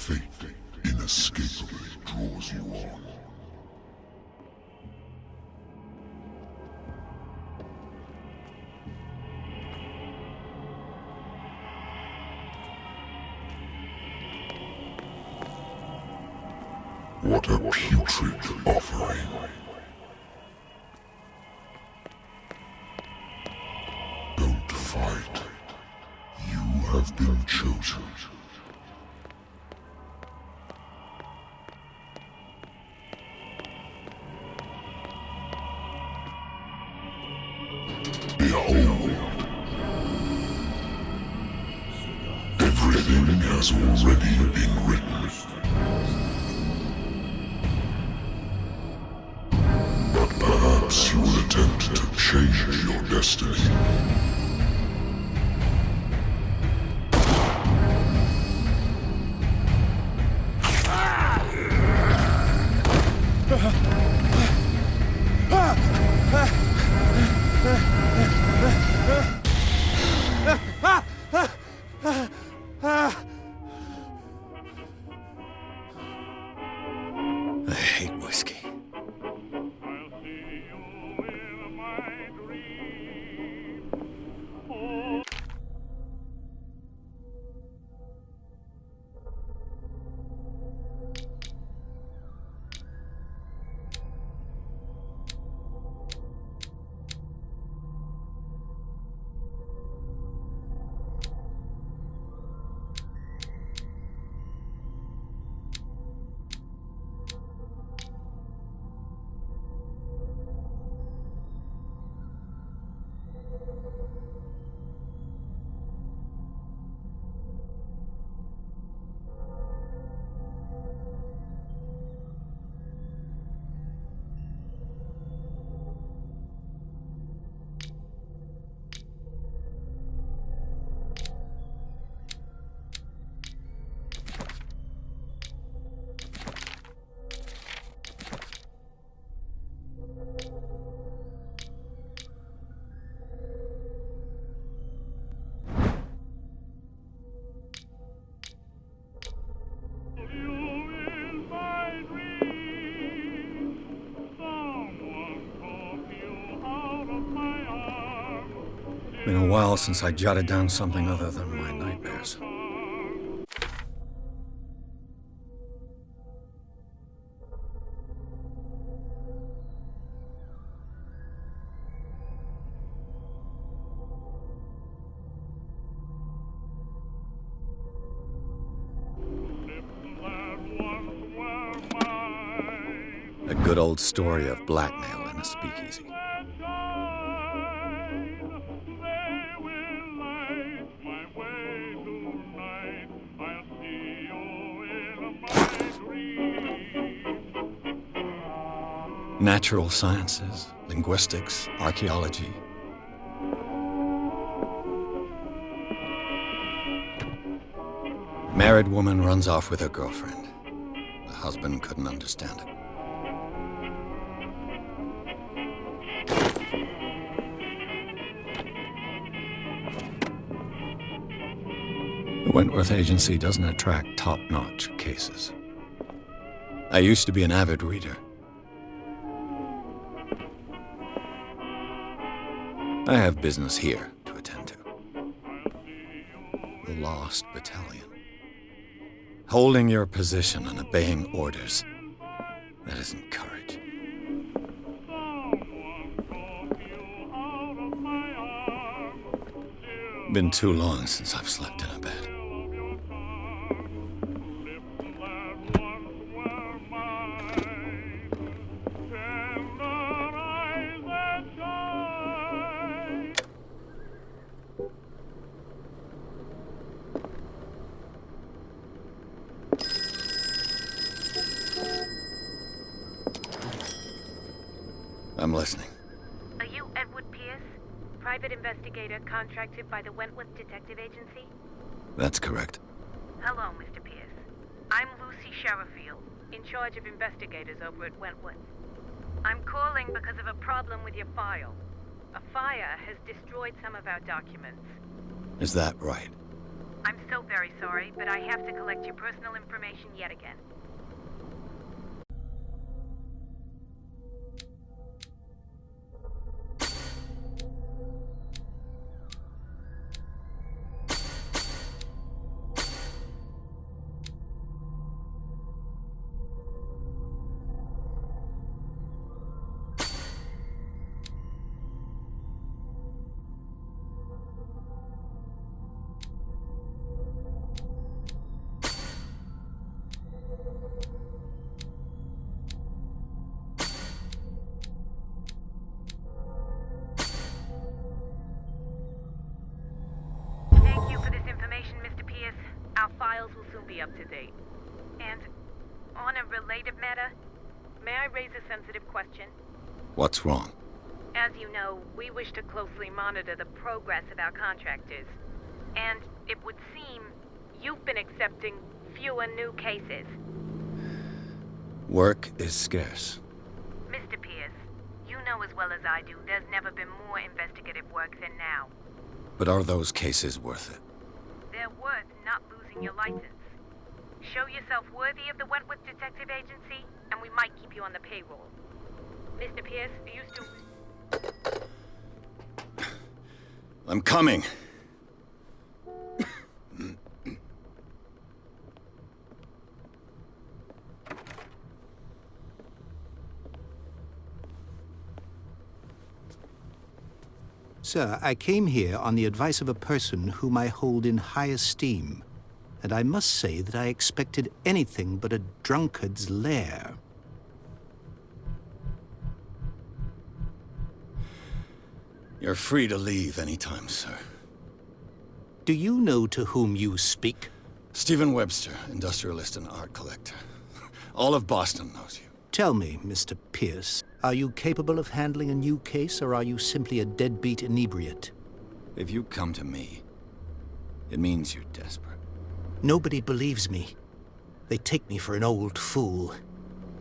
Fate inescapably draws you on. What a putrid offering. Don't fight. You have been chosen. Behold. Everything has already been written. Perhaps you will attempt to change your destiny. I hate whiskey. Been a while since I jotted down something other than my nightmares. A good old story of blackmail in a speakeasy. Natural sciences, linguistics, archaeology. Married woman runs off with her girlfriend. The husband couldn't understand it. The Wentworth Agency doesn't attract top-notch cases. I used to be an avid reader. I have business here to attend to. The Lost Battalion. Holding your position and obeying orders. That isn't courage. Been too long since I've slept in a bed. I'm listening. Are you Edward Pierce, private investigator contracted by the Wentworth Detective Agency? That's correct. Hello, Mr. Pierce. I'm Lucy Sherifield, in charge of investigators over at Wentworth. I'm calling because of a problem with your file. A fire has destroyed some of our documents. Is that right? I'm so very sorry, but I have to collect your personal information yet again. Thank you for this information, Mr. Pierce. Our files will soon be up to date. And on a related matter, may I raise a sensitive question? What's wrong? As you know, we wish to closely monitor the progress of our contractors. And it would seem you've been accepting fewer new cases. Work is scarce. Mr. Pierce, you know as well as I do there's never been more investigative work than now. But are those cases worth it? They're worth not losing your license. Show yourself worthy of the Wentworth Detective Agency, and we might keep you on the payroll. Mr. Pierce, are you still... I'm coming. Sir, I came here on the advice of a person whom I hold in high esteem, and I must say that I expected anything but a drunkard's lair. You're free to leave anytime, sir. Do you know to whom you speak? Stephen Webster, industrialist and art collector. All of Boston knows you. Tell me, Mr. Pierce, are you capable of handling a new case, or are you simply a deadbeat inebriate? If you come to me, it means you're desperate. Nobody believes me. They take me for an old fool.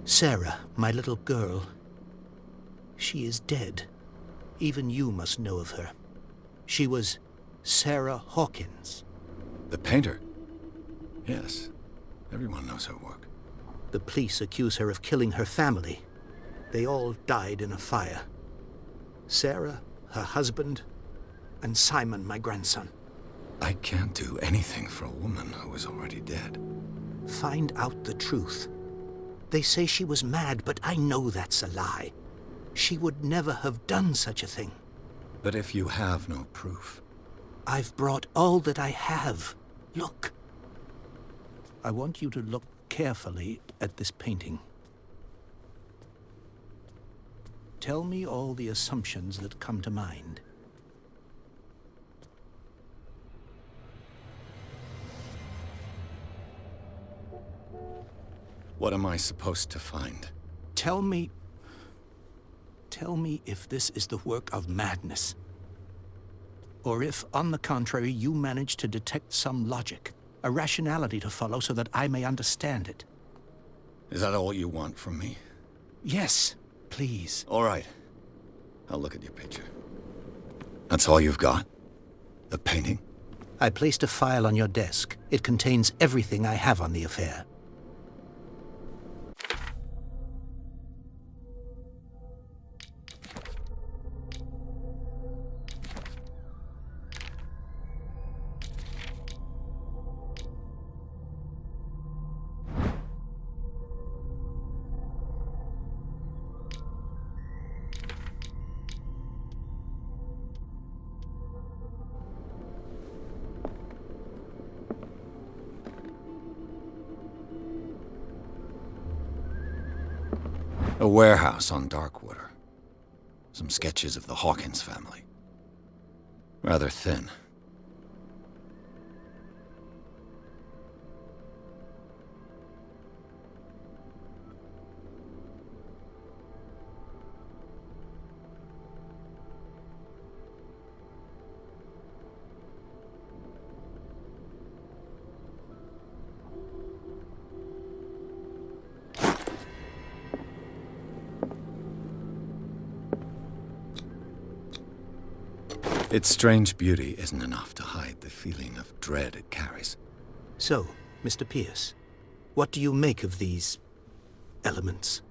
Sarah, my little girl, she is dead. Even you must know of her. She was Sarah Hawkins. The painter? Yes. Everyone knows her work. The police accuse her of killing her family. They all died in a fire. Sarah, her husband, and Simon, my grandson. I can't do anything for a woman who is already dead. Find out the truth. They say she was mad, but I know that's a lie. She would never have done such a thing. But if you have no proof... I've brought all that I have. Look. I want you to look carefully at this painting. Tell me all the assumptions that come to mind. What am I supposed to find? Tell me if this is the work of madness. Or if, on the contrary, you manage to detect some logic, a rationality to follow so that I may understand it. Is that all you want from me? Yes, please. All right. I'll look at your picture. That's all you've got? The painting? I placed a file on your desk. It contains everything I have on the affair. A warehouse on Darkwater. Some sketches of the Hawkins family. Rather thin. Its strange beauty isn't enough to hide hide the feeling of dread it carries. So, Mr. Pierce, what do you make of these elements?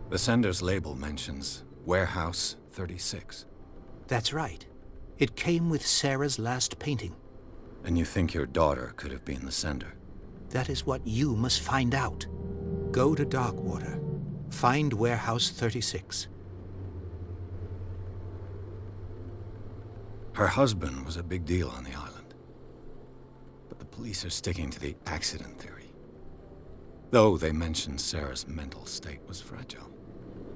The sender's label mentions Warehouse 36. That's right. It came with Sarah's last painting. And you think your daughter could have been the sender? That is what you must find out. Go to Darkwater. Find Warehouse 36. Her husband was a big deal on the island. But the police are sticking to the accident theory. Though they mention Sarah's mental state was fragile.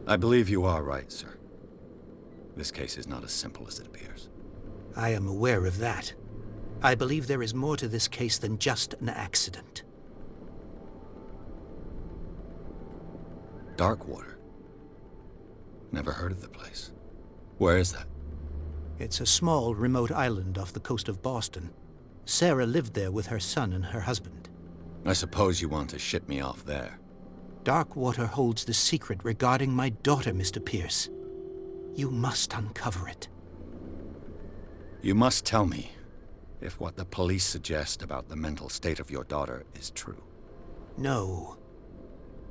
I believe you are right, sir. This case is not as simple as it appears. I am aware of that. I believe there is more to this case than just an accident. Darkwater? Never heard of the place. Where is that? It's a small, remote island off the coast of Boston. Sarah lived there with her son and her husband. I suppose you want to ship me off there. Darkwater holds the secret regarding my daughter, Mr. Pierce. You must uncover it. You must tell me if what the police suggest about the mental state of your daughter is true. No.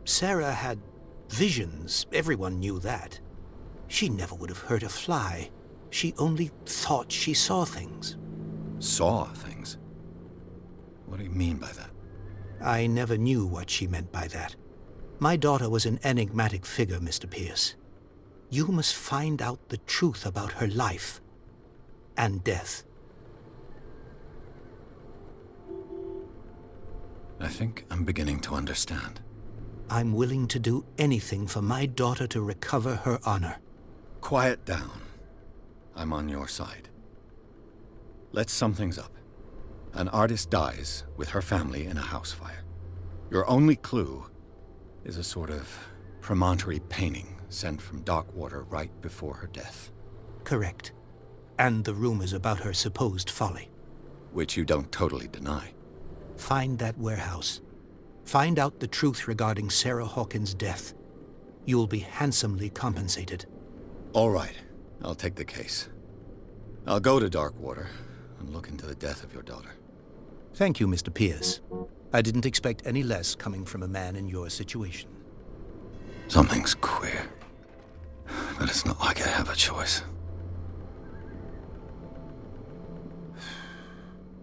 Sarah had visions. Everyone knew that. She never would have hurt a fly. She only thought she saw things. Saw things? What do you mean by that? I never knew what she meant by that. My daughter was an enigmatic figure, Mr. Pierce. You must find out the truth about her life and death. I think I'm beginning to understand. I'm willing to do anything for my daughter to recover her honor. Quiet down. I'm on your side. Let's sum things up. An artist dies with her family in a house fire. Your only clue is a sort of promontory painting sent from Darkwater right before her death. Correct. And the rumors about her supposed folly. Which you don't totally deny. Find that warehouse. Find out the truth regarding Sarah Hawkins' death. You'll be handsomely compensated. All right. I'll take the case. I'll go to Darkwater and look into the death of your daughter. Thank you, Mr. Pierce. I didn't expect any less coming from a man in your situation. Something's queer. But it's not like I have a choice.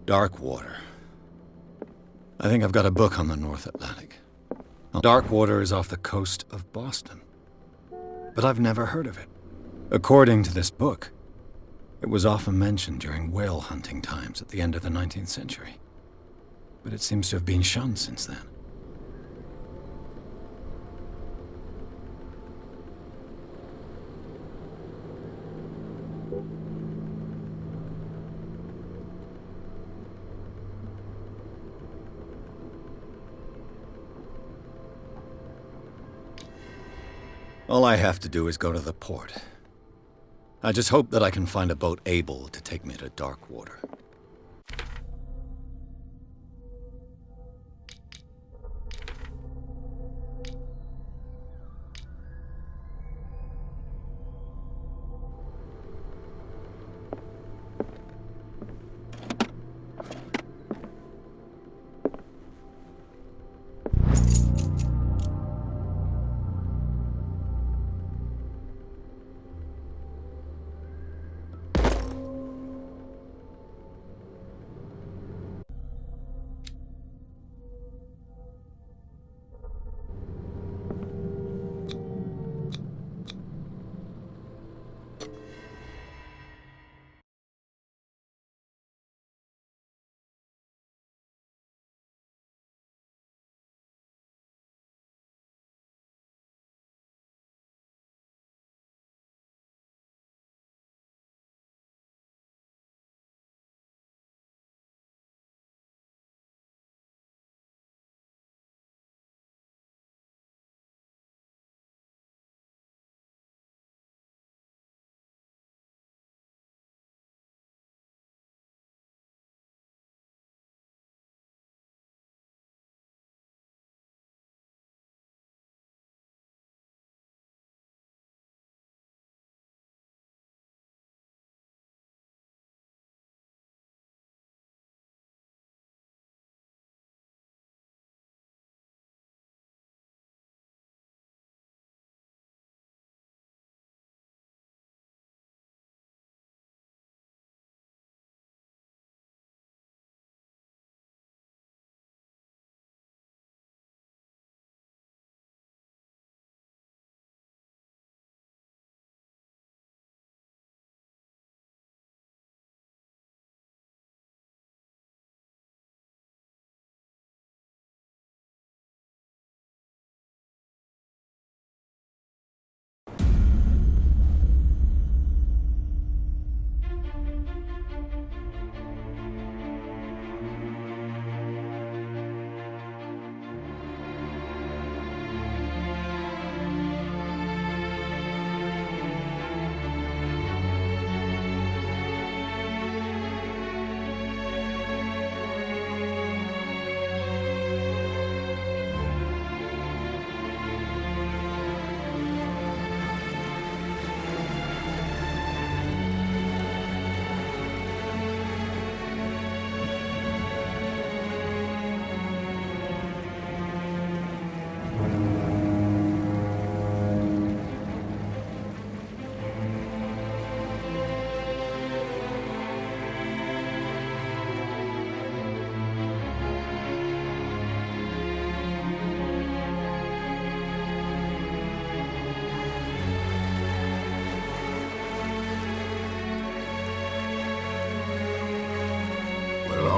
Darkwater. I think I've got a book on the North Atlantic. Darkwater is off the coast of Boston. But I've never heard of it. According to this book, it was often mentioned during whale hunting times at the end of the 19th century. But it seems to have been shunned since then. All I have to do is go to the port. I just hope that I can find a boat able to take me to Darkwater.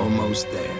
almost there.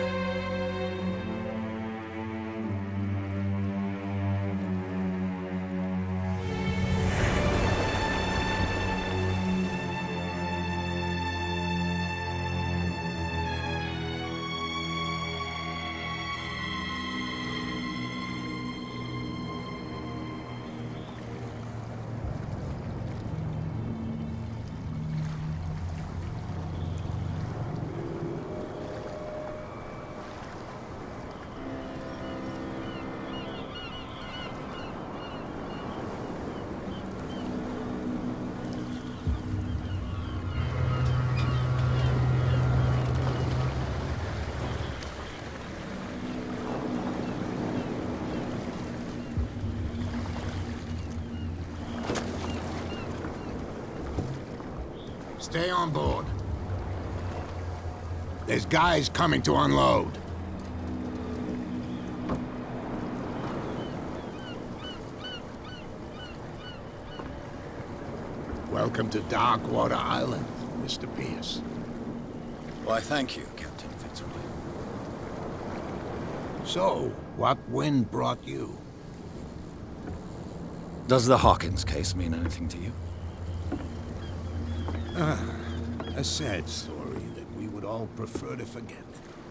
Stay on board. There's guys coming to unload. Welcome to Darkwater Island, Mr. Pierce. Why, thank you, Captain Fitzroy. So, what wind brought you? Does the Hawkins case mean anything to you? A sad story that we would all prefer to forget.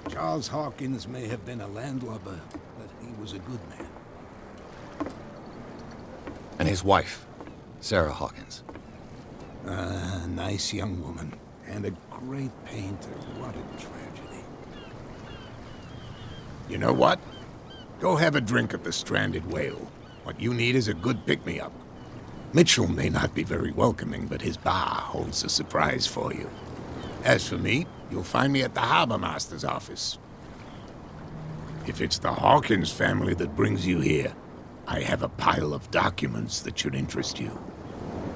Charles Hawkins may have been a landlubber, but he was a good man. And his wife, Sarah Hawkins. A nice young woman, and a great painter. What a tragedy. You know what? Go have a drink at the Stranded Whale. What you need is a good pick-me-up. Mitchell may not be very welcoming, but his bar holds a surprise for you. As for me, you'll find me at the Harbor Master's office. If it's the Hawkins family that brings you here, I have a pile of documents that should interest you.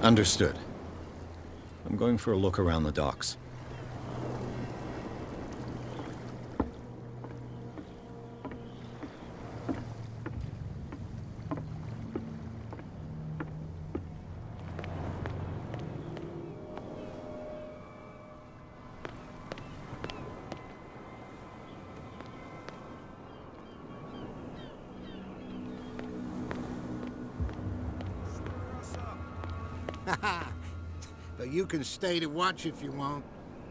Understood. I'm going for a look around the docks. But you can stay to watch if you want.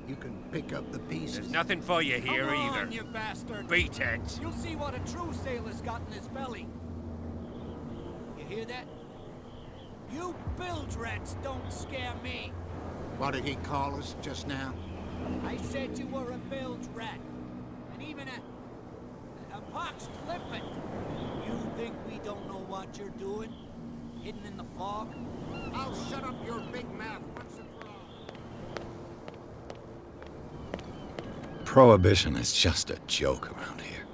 You can pick up the pieces. There's nothing for you here Come either. on, you bastard! Beat it. You'll see what a true sailor's got in his belly. You hear that? You bilge rats don't scare me. What did he call us just now? I said you were a bilge rat. And even a pox limpet. You think we don't know what you're doing? Hidden in the fog? I'll shut up your big mouth once and for all. Prohibition is just a joke around here.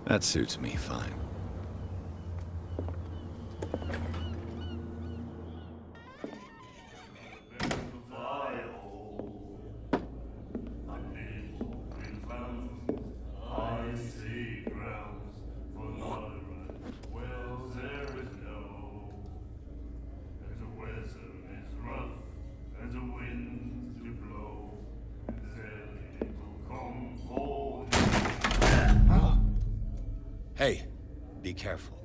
That suits me fine. Hey, be careful.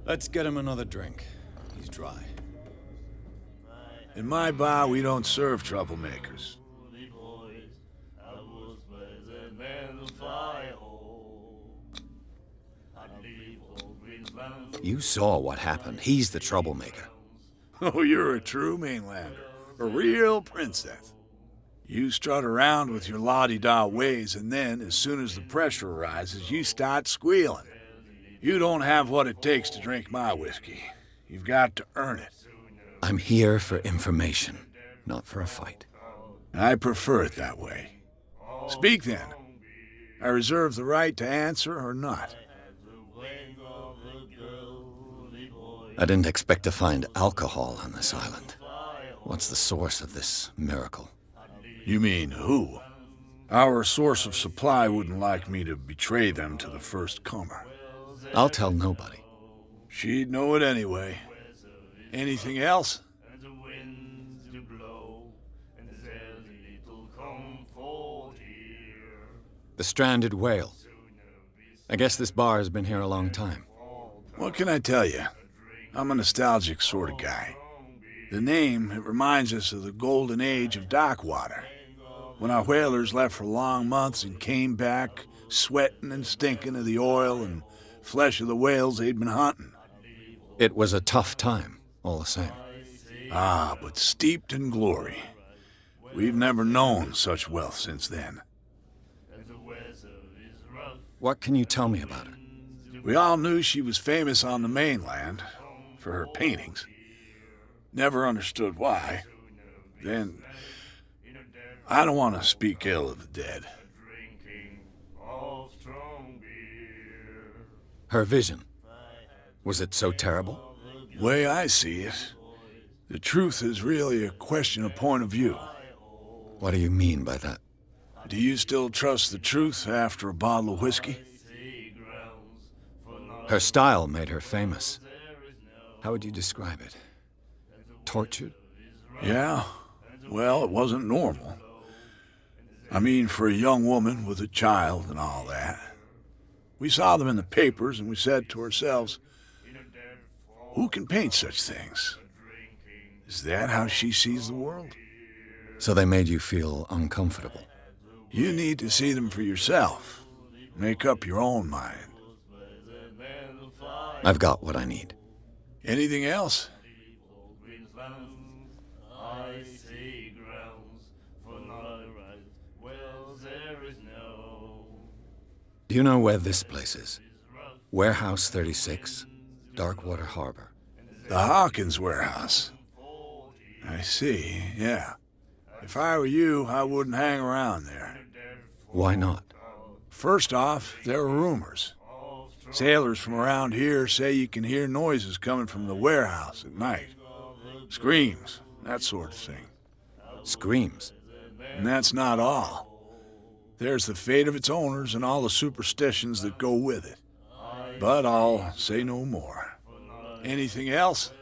Let's get him another drink. He's dry. In my bar, we don't serve troublemakers. You saw what happened. He's the troublemaker. Oh, you're a true mainlander. A real princess. You strut around with your la-di-da ways, and then, as soon as the pressure arises, you start squealing. You don't have what it takes to drink my whiskey. You've got to earn it. I'm here for information, not for a fight. I prefer it that way. Speak then. I reserve the right to answer or not. I didn't expect to find alcohol on this island. What's the source of this miracle? You mean who? Our source of supply wouldn't like me to betray them to the first comer. I'll tell nobody. She'd know it anyway. Anything else? The stranded whale. I guess this bar has been here a long time. What can I tell you? I'm a nostalgic sort of guy. The name, it reminds us of the golden age of dock water, when our whalers left for long months and came back sweating and stinking of the oil and flesh of the whales they'd been hunting. It was a tough time, all the same. Ah, but steeped in glory. We've never known such wealth since then. What can you tell me about her? We all knew she was famous on the mainland for her paintings. Never understood why. Then, I don't want to speak ill of the dead. Her vision. Was it so terrible? Way I see it, the truth is really a question of point of view. What do you mean by that? Do you still trust the truth after a bottle of whiskey? Her style made her famous. How would you describe it? Tortured? Yeah. Well, it wasn't normal. I mean, for a young woman with a child and all that. We saw them in the papers and we said to ourselves, who can paint such things? Is that how she sees the world? So they made you feel uncomfortable. You need to see them for yourself. Make up your own mind. I've got what I need. Anything else? Do you know where this place is? Warehouse 36, Darkwater Harbor. The Hawkins warehouse. I see, yeah. If I were you, I wouldn't hang around there. Why not? First off, there are rumors. Sailors from around here say you can hear noises coming from the warehouse at night. Screams, that sort of thing. Screams? And that's not all. There's the fate of its owners and all the superstitions that go with it. But I'll say no more. Anything else?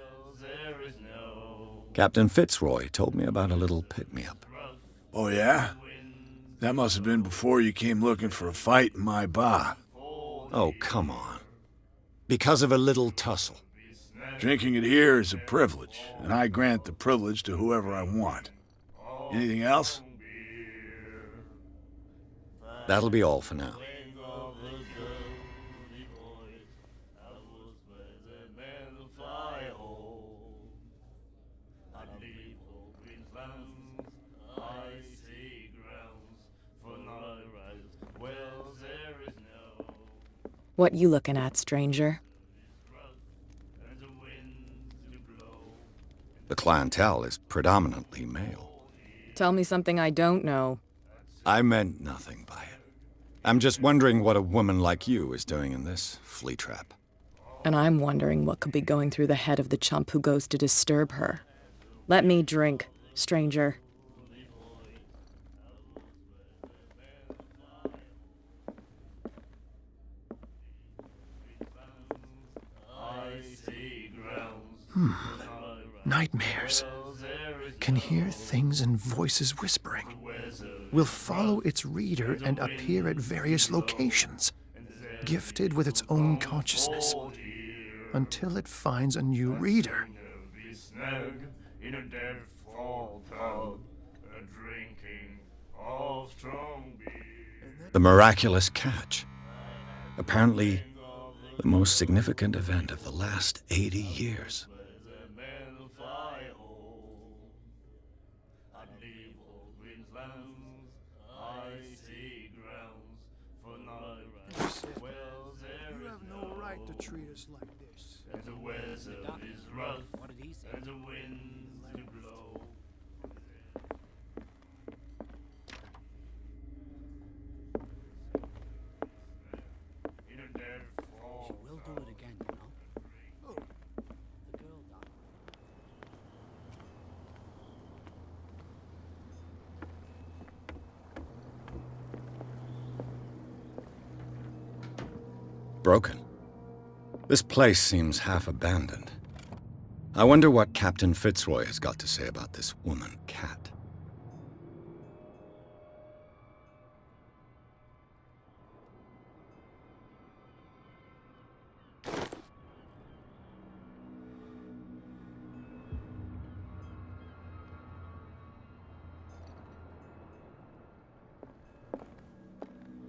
Captain Fitzroy told me about a little pick-me-up. Oh, yeah? That must have been before you came looking for a fight in my bar. Oh, come on. Because of a little tussle. Drinking it here is a privilege, and I grant the privilege to whoever I want. Anything else? That'll be all for now. What you looking at, stranger? The clientele is predominantly male. Tell me something I don't know. I meant nothing by it. I'm just wondering what a woman like you is doing in this flea trap. And I'm wondering what could be going through the head of the chump who goes to disturb her. Let me drink, stranger. Nightmares. Can hear things and voices whispering. Will follow its reader and appear at various locations, gifted with its own consciousness, until it finds a new reader. The miraculous catch. Apparently, the most significant event of the last 80 years. You have no right to treat us like this. What did he say? She will do it again, you know. Oh, the girl died. broken. This place seems half abandoned. I wonder what Captain Fitzroy has got to say about this woman cat.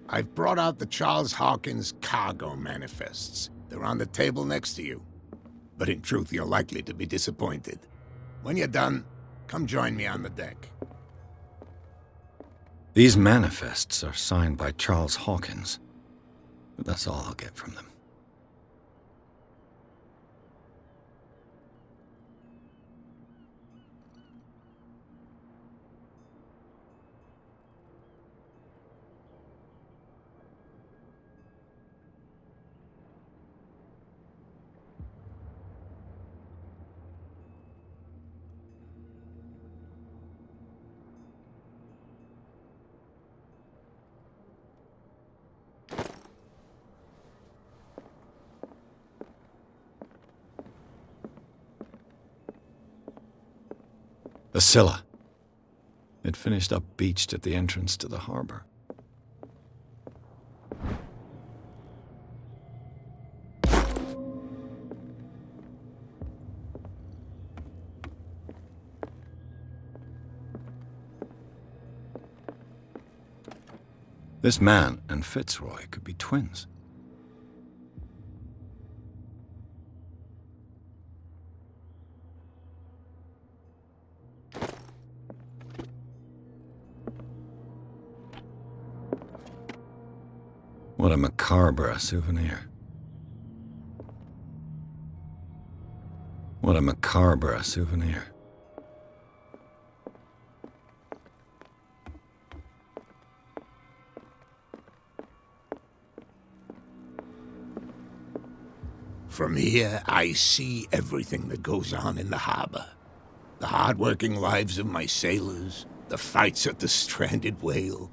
I've brought out the Charles Hawkins cargo manifests. They're on the table next to you. But in truth, you're likely to be disappointed. When you're done, come join me on the deck. These manifests are signed by Charles Hawkins. But that's all I'll get from them. The Scylla. It finished up beached at the entrance to the harbor. This man and Fitzroy could be twins. What a macabre souvenir. What a macabre souvenir. From here, I see everything that goes on in the harbor. The hard-working lives of my sailors, the fights at the stranded whale.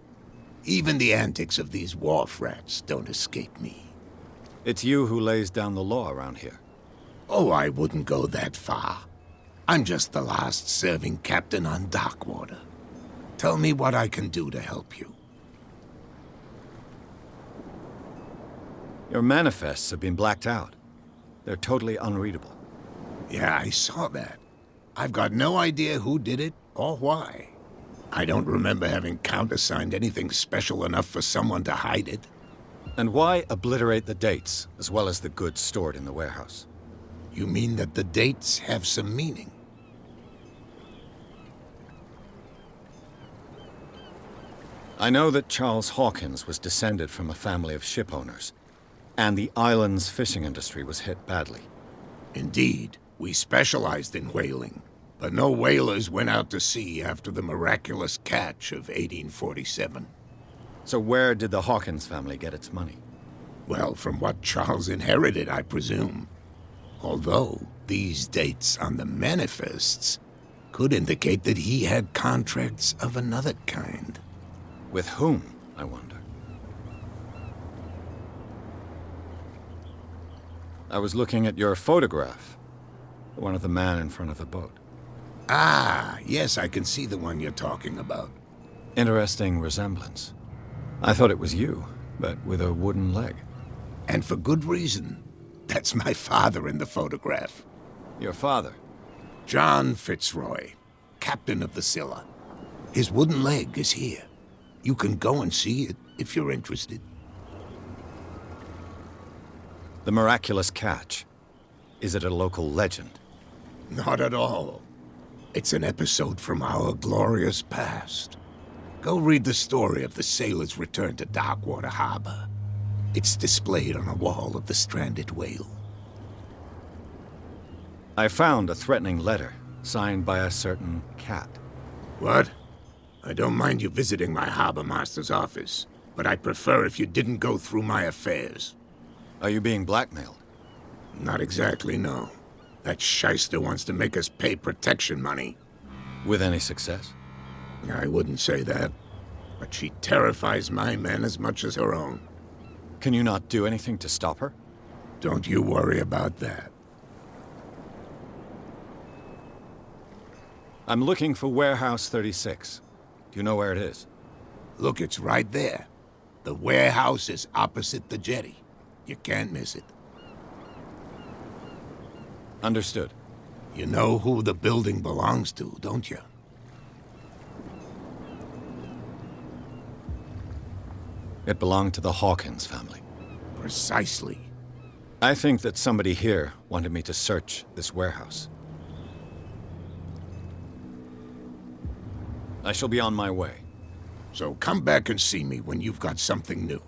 Even the antics of these wharf rats don't escape me. It's you who lays down the law around here. Oh, I wouldn't go that far. I'm just the last serving captain on Darkwater. Tell me what I can do to help you. Your manifests have been blacked out. They're totally unreadable. Yeah, I saw that. I've got no idea who did it or why. I don't remember having countersigned anything special enough for someone to hide it. And why obliterate the dates, as well as the goods stored in the warehouse? You mean that the dates have some meaning? I know that Charles Hawkins was descended from a family of ship owners, and the island's fishing industry was hit badly. Indeed, we specialized in whaling, but no whalers went out to sea after the miraculous catch of 1847. So where did the Hawkins family get its money? Well, from what Charles inherited, I presume. Although, these dates on the manifests could indicate that he had contracts of another kind. With whom, I wonder? I was looking at your photograph. One of the man in front of the boat. Ah, yes, I can see the one you're talking about. Interesting resemblance. I thought it was you, but with a wooden leg. And for good reason. That's my father in the photograph. Your father? John Fitzroy, captain of the Scylla. His wooden leg is here. You can go and see it if you're interested. The miraculous catch. Is it a local legend? Not at all. It's an episode from our glorious past. Go read the story of the sailor's return to Darkwater Harbor. It's displayed on a wall of the stranded whale. I found a threatening letter, signed by a certain cat. What? I don't mind you visiting my harbor master's office, but I'd prefer if you didn't go through my affairs. Are you being blackmailed? Not exactly, no. That shyster wants to make us pay protection money. With any success? I wouldn't say that, but she terrifies my men as much as her own. Can you not do anything to stop her? Don't you worry about that. I'm looking for Warehouse 36. Do you know where it is? Look, it's right there. The warehouse is opposite the jetty. You can't miss it. Understood. You know who the building belongs to, don't you? It belonged to the Hawkins family. Precisely. I think that somebody here wanted me to search this warehouse. I shall be on my way. So come back and see me when you've got something new.